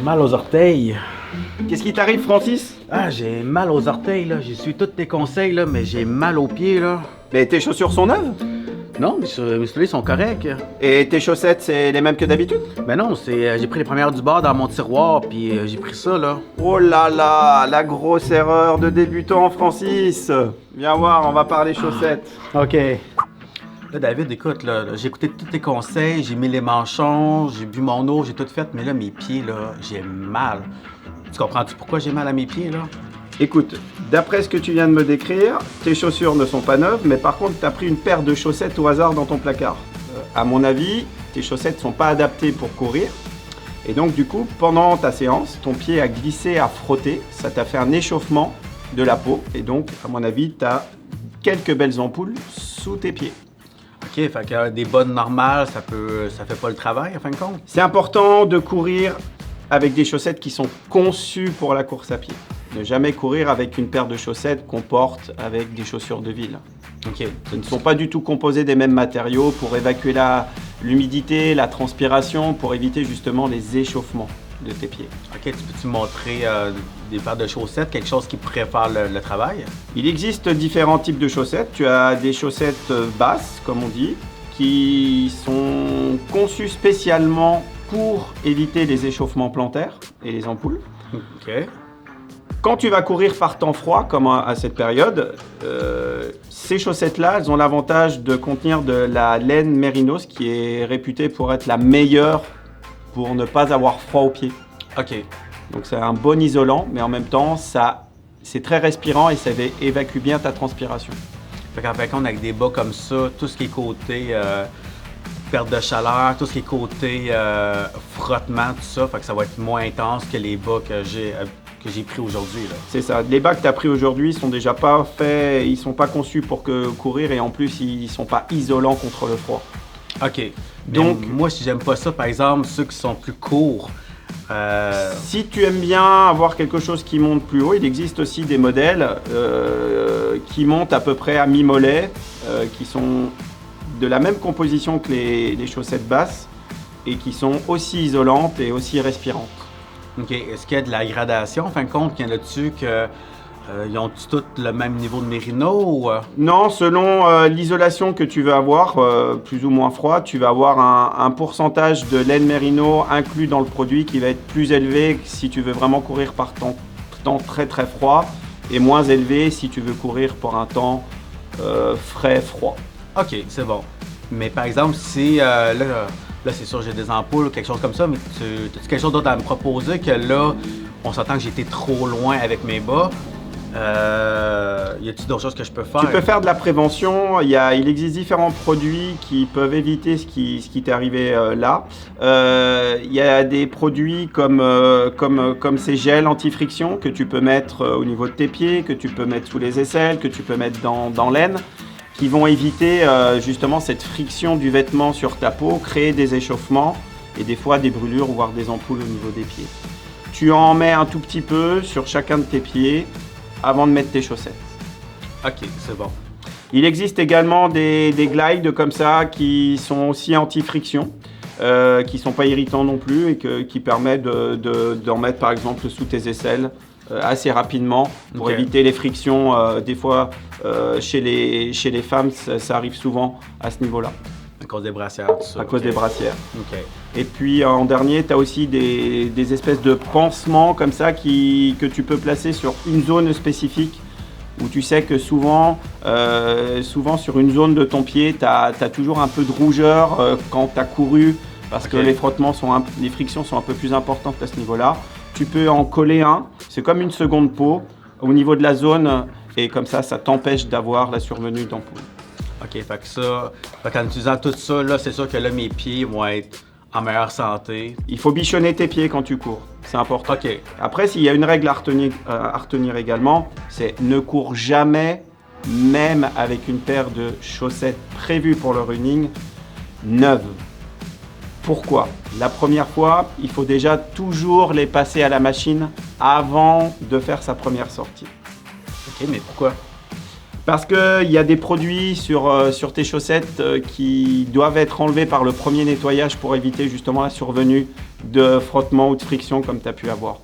mal aux orteils. Qu'est-ce qui t'arrive, Francis? Ah, j'ai mal aux orteils, là. J'ai suivi tous tes conseils, là, mais j'ai mal aux pieds, là. Mais tes chaussures sont neuves? Non, mes souliers sont corrects. Et tes chaussettes, c'est les mêmes que d'habitude? Ben non, j'ai pris les premières du bar dans mon tiroir, puis j'ai pris ça, là. Oh là là, la grosse erreur de débutant, Francis. Viens voir, on va parler chaussettes. OK. Là, David, écoute, là, j'ai écouté tous tes conseils, j'ai mis les manchons, j'ai bu mon eau, j'ai tout fait, mais là, mes pieds, là, j'ai mal. Tu comprends-tu pourquoi j'ai mal à mes pieds, là? Écoute, d'après ce que tu viens de me décrire, tes chaussures ne sont pas neuves, mais par contre, tu as pris une paire de chaussettes au hasard dans ton placard. À mon avis, tes chaussettes ne sont pas adaptées pour courir. Et donc, du coup, pendant ta séance, ton pied a glissé, a frotté, ça t'a fait un échauffement de la peau. Et donc, à mon avis, tu as quelques belles ampoules sous tes pieds. OK, fait que des bottes normales, ça fait pas le travail, en fin de compte? C'est important de courir avec des chaussettes qui sont conçues pour la course à pied. Ne jamais courir avec une paire de chaussettes qu'on porte avec des chaussures de ville. OK. Ce ne sont pas du tout composés des mêmes matériaux pour évacuer l'humidité, la transpiration, pour éviter justement les échauffements de tes pieds. OK, tu peux-tu me montrer des paires de chaussettes, quelque chose qui pourrait faire le travail? Il existe différents types de chaussettes. Tu as des chaussettes basses, comme on dit, qui sont conçues spécialement pour éviter les échauffements plantaires et les ampoules. OK. Quand tu vas courir par temps froid, comme à cette période, ces chaussettes-là, elles ont l'avantage de contenir de la laine mérinos qui est réputée pour être la meilleure pour ne pas avoir froid aux pieds. OK. Donc c'est un bon isolant, mais en même temps, c'est très respirant et ça évacue bien ta transpiration. Fait qu'en fin de compte, avec des bas comme ça, tout ce qui est côté perte de chaleur, tout ce qui est côté frottement, tout ça, fait que ça va être moins intense que les bas que j'ai pris aujourd'hui, là. C'est ça. Les bas que tu as pris aujourd'hui sont déjà pas faits, ils sont pas conçus pour courir et en plus, ils sont pas isolants contre le froid. OK. Donc, moi, si j'aime pas ça, par exemple, ceux qui sont plus courts. Si tu aimes bien avoir quelque chose qui monte plus haut, il existe aussi des modèles qui montent à peu près à mi-mollet, qui sont de la même composition que les chaussettes basses et qui sont aussi isolantes et aussi respirantes. OK. Est-ce qu'il y a de la gradation, en fin de compte? Qu'il y en a-tu que ils ont tous le même niveau de mérino ou Non, selon l'isolation que tu veux avoir, plus ou moins froid, tu vas avoir un pourcentage de laine mérino inclus dans le produit qui va être plus élevé si tu veux vraiment courir par temps très très froid et moins élevé si tu veux courir par un temps frais, froid. OK, c'est bon. Mais par exemple, si là c'est sûr j'ai des ampoules ou quelque chose comme ça, mais as-tu quelque chose d'autre à me proposer que là, on s'entend que j'ai été trop loin avec mes bas? Y a-t-il d'autres choses que je peux faire? Tu peux faire de la prévention. Il existe différents produits qui peuvent éviter ce qui t'est arrivé là. Il y a des produits comme ces gels anti-friction que tu peux mettre au niveau de tes pieds, que tu peux mettre sous les aisselles, que tu peux mettre dans l'aine, qui vont éviter justement cette friction du vêtement sur ta peau, créer des échauffements et des fois des brûlures, voire des ampoules au niveau des pieds. Tu en mets un tout petit peu sur chacun de tes pieds avant de mettre tes chaussettes. OK, c'est bon. Il existe également des glides comme ça qui sont aussi anti-friction, qui ne sont pas irritants non plus et qui permettent d'en mettre par exemple sous tes aisselles assez rapidement pour OK. éviter les frictions. Des fois, chez les femmes, ça arrive souvent à ce niveau-là. À cause des brassières, tout ça. À cause des brassières. OK. Et puis en dernier, tu as aussi des espèces de pansements comme ça que tu peux placer sur une zone spécifique où tu sais que souvent sur une zone de ton pied, tu as toujours un peu de rougeur quand tu as couru parce OK. que les frictions sont un peu plus importantes à ce niveau-là. Tu peux en coller un, c'est comme une seconde peau au niveau de la zone et comme ça t'empêche d'avoir la survenue d'ampoules. OK, fait qu'en utilisant tout ça, là, c'est sûr que là, mes pieds vont être en meilleure santé. Il faut bichonner tes pieds quand tu cours, c'est important. OK. Après, s'il y a une règle à retenir également, c'est ne cours jamais, même avec une paire de chaussettes prévues pour le running, neuves. Pourquoi? La première fois, il faut déjà toujours les passer à la machine avant de faire sa première sortie. OK, mais pourquoi? Parce qu'il y a des produits sur tes chaussettes qui doivent être enlevés par le premier nettoyage pour éviter justement la survenue de frottement ou de friction comme tu as pu avoir.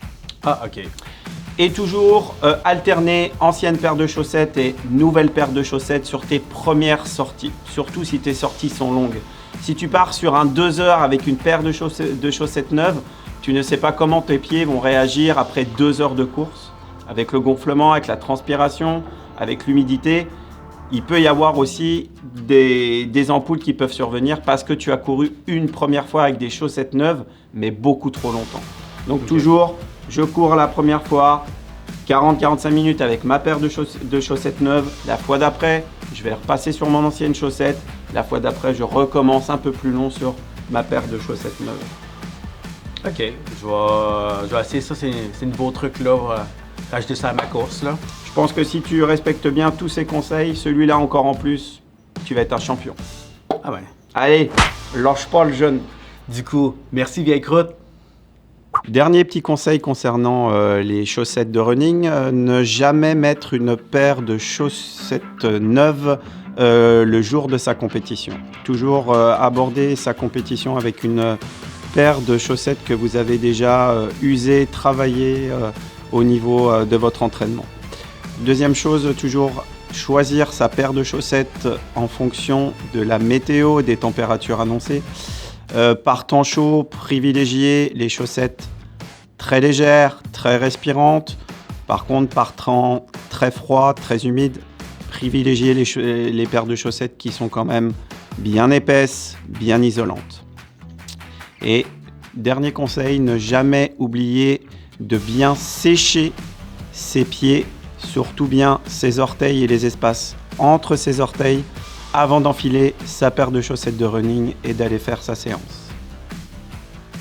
Ah, ok. Et toujours alterner ancienne paire de chaussettes et nouvelle paire de chaussettes sur tes premières sorties, surtout si tes sorties sont longues. Si tu pars sur un 2 heures avec une paire de chaussettes neuves, tu ne sais pas comment tes pieds vont réagir après 2 heures de course. Avec le gonflement, avec la transpiration, avec l'humidité, il peut y avoir aussi des ampoules qui peuvent survenir parce que tu as couru une première fois avec des chaussettes neuves, mais beaucoup trop longtemps. Donc toujours, je cours la première fois, 40-45 minutes avec ma paire de chaussettes neuves. La fois d'après, je vais repasser sur mon ancienne chaussette. La fois d'après, je recommence un peu plus long sur ma paire de chaussettes neuves. Ok, je vais essayer ça, c'est nouveau truc là, rajouter ça à ma course là. Je pense que si tu respectes bien tous ces conseils, celui-là encore en plus, tu vas être un champion. Ah ouais. Allez, lâche pas le jeune. Du coup, merci vieille croûte. Dernier petit conseil concernant les chaussettes de running, ne jamais mettre une paire de chaussettes neuves le jour de sa compétition. Toujours aborder sa compétition avec une paire de chaussettes que vous avez déjà usées, travaillées au niveau de votre entraînement. Deuxième chose, toujours choisir sa paire de chaussettes en fonction de la météo et des températures annoncées. Par temps chaud, privilégier les chaussettes très légères, très respirantes. Par contre, par temps très froid, très humide, privilégier les paires de chaussettes qui sont quand même bien épaisses, bien isolantes. Et dernier conseil, ne jamais oublier de bien sécher ses pieds, surtout bien ses orteils et les espaces entre ses orteils avant d'enfiler sa paire de chaussettes de running et d'aller faire sa séance.